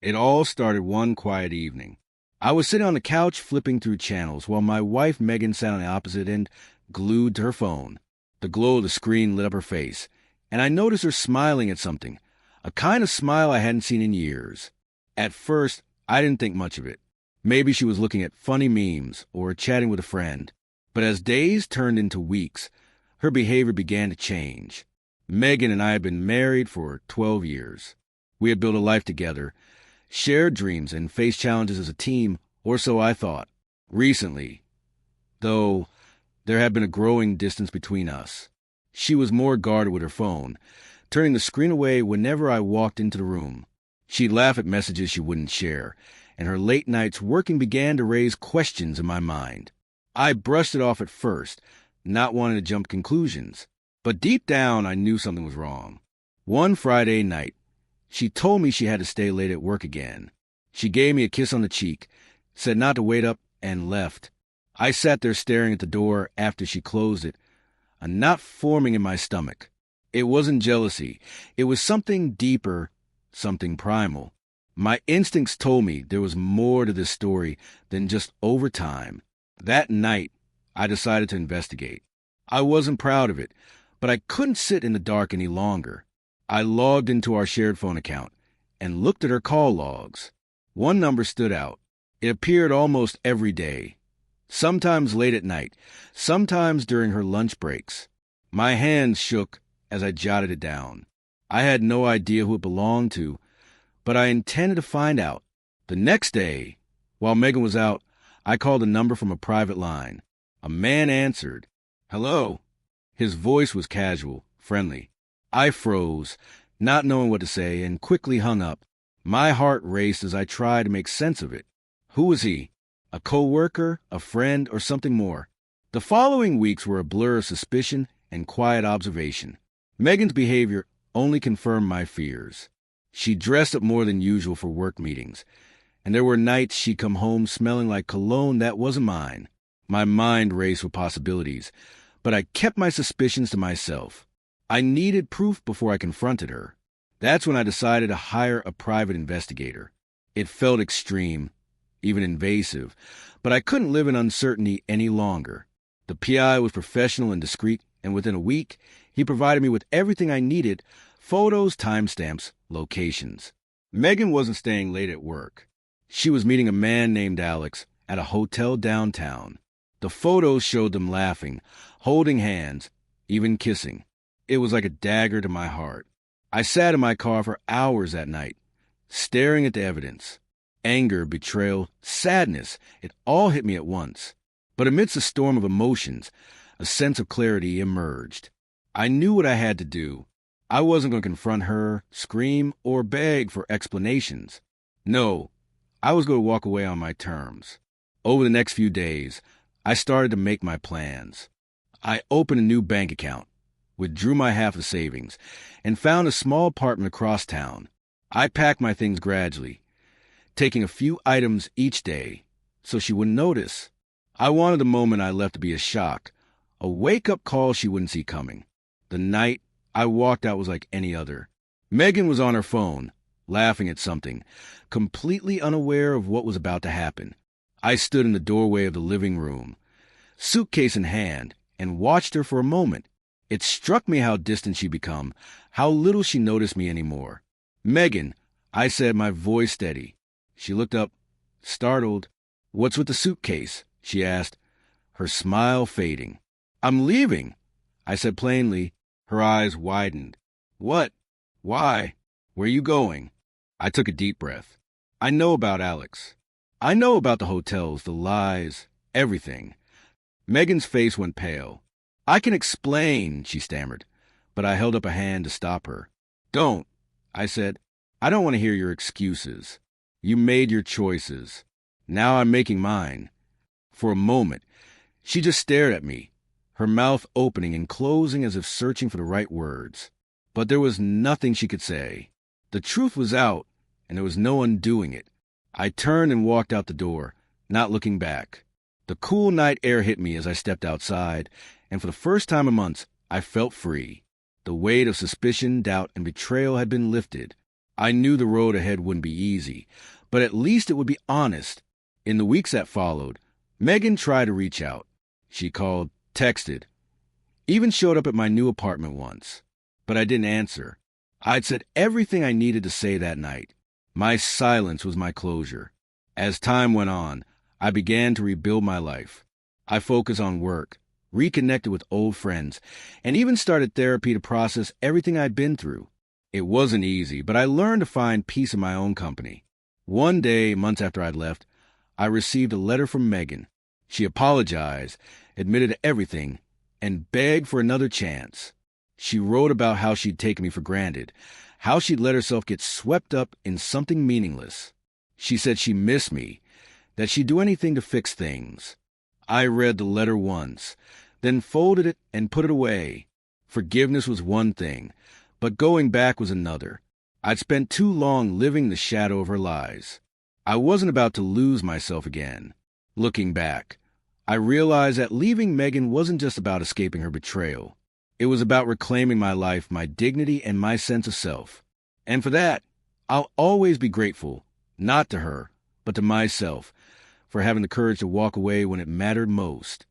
It all started one quiet evening. I was sitting on the couch flipping through channels while my wife Megan sat on the opposite end, glued to her phone. The glow of the screen lit up her face, and I noticed her smiling at something, a kind of smile I hadn't seen in years. At first, I didn't think much of it. Maybe she was looking at funny memes or chatting with a friend. But as days turned into weeks, her behavior began to change. Megan and I had been married for 12 years. We had built a life together, shared dreams, and faced challenges as a team, or so I thought. Recently, though, there had been a growing distance between us. She was more guarded with her phone, turning the screen away whenever I walked into the room. She'd laugh at messages she wouldn't share, and her late nights working began to raise questions in my mind. I brushed it off at first, not wanting to jump conclusions, but deep down I knew something was wrong. One Friday night, she told me she had to stay late at work again. She gave me a kiss on the cheek, said not to wait up, and left. I sat there staring at the door after she closed it, a knot forming in my stomach. It wasn't jealousy. It was something deeper, something primal. My instincts told me there was more to this story than just overtime. That night, I decided to investigate. I wasn't proud of it, but I couldn't sit in the dark any longer. I logged into our shared phone account and looked at her call logs. One number stood out. It appeared almost every day, sometimes late at night, sometimes during her lunch breaks. My hands shook as I jotted it down. I had no idea who it belonged to, but I intended to find out. The next day, while Megan was out, I called a number from a private line. A man answered. "Hello." His voice was casual, friendly. I froze, not knowing what to say, and quickly hung up. My heart raced as I tried to make sense of it. Who was he? A co-worker, a friend, or something more? The following weeks were a blur of suspicion and quiet observation. Megan's behavior only confirmed my fears. She dressed up more than usual for work meetings, and there were nights she'd come home smelling like cologne that wasn't mine. My mind raced with possibilities, but I kept my suspicions to myself. I needed proof before I confronted her. That's when I decided to hire a private investigator. It felt extreme, even invasive, but I couldn't live in uncertainty any longer. The PI was professional and discreet, and within a week, he provided me with everything I needed: photos, timestamps, locations. Megan wasn't staying late at work. She was meeting a man named Alex at a hotel downtown. The photos showed them laughing, holding hands, even kissing. It was like a dagger to my heart. I sat in my car for hours that night, staring at the evidence. Anger, betrayal, sadness, it all hit me at once. But amidst a storm of emotions, a sense of clarity emerged. I knew what I had to do. I wasn't going to confront her, scream, or beg for explanations. No, I was going to walk away on my terms. Over the next few days, I started to make my plans. I opened a new bank account, withdrew my half of savings, and found a small apartment across town. I packed my things gradually, taking a few items each day so she wouldn't notice. I wanted the moment I left to be a shock, a wake-up call she wouldn't see coming. The night I walked out was like any other. Megan was on her phone, laughing at something, completely unaware of what was about to happen. I stood in the doorway of the living room, suitcase in hand, and watched her for a moment. It struck me how distant she'd become, how little she noticed me anymore. "Megan," I said, my voice steady. She looked up, startled. "What's with the suitcase?" she asked, her smile fading. "I'm leaving," I said plainly. Her eyes widened. "What? Why? Where are you going?" I took a deep breath. I know about Alex. I know about the hotels, the lies, everything. Megan's face went pale. "I can explain," she stammered, but I held up a hand to stop her. "Don't," I said. "I don't want to hear your excuses. You made your choices. Now I'm making mine." For a moment, she just stared at me, her mouth opening and closing as if searching for the right words. But there was nothing she could say. The truth was out, and there was no undoing it. I turned and walked out the door, not looking back. The cool night air hit me as I stepped outside, and for the first time in months, I felt free. The weight of suspicion, doubt, and betrayal had been lifted. I knew the road ahead wouldn't be easy, but at least it would be honest. In the weeks that followed, Megan tried to reach out. She called, texted, even showed up at my new apartment once. But I didn't answer. I'd said everything I needed to say that night. My silence was my closure. As time went on, I began to rebuild my life. I focused on work, reconnected with old friends, and even started therapy to process everything I'd been through. It wasn't easy, but I learned to find peace in my own company. One day, months after I'd left, I received a letter from Megan. She apologized, admitted to everything, and begged for another chance. She wrote about how she'd taken me for granted, how she'd let herself get swept up in something meaningless. She said she missed me, that she'd do anything to fix things. I read the letter once, then folded it and put it away. Forgiveness was one thing, but going back was another. I'd spent too long living the shadow of her lies. I wasn't about to lose myself again. Looking back, I realized that leaving Megan wasn't just about escaping her betrayal. It was about reclaiming my life, my dignity, and my sense of self. And for that, I'll always be grateful, not to her, but to myself, for having the courage to walk away when it mattered most.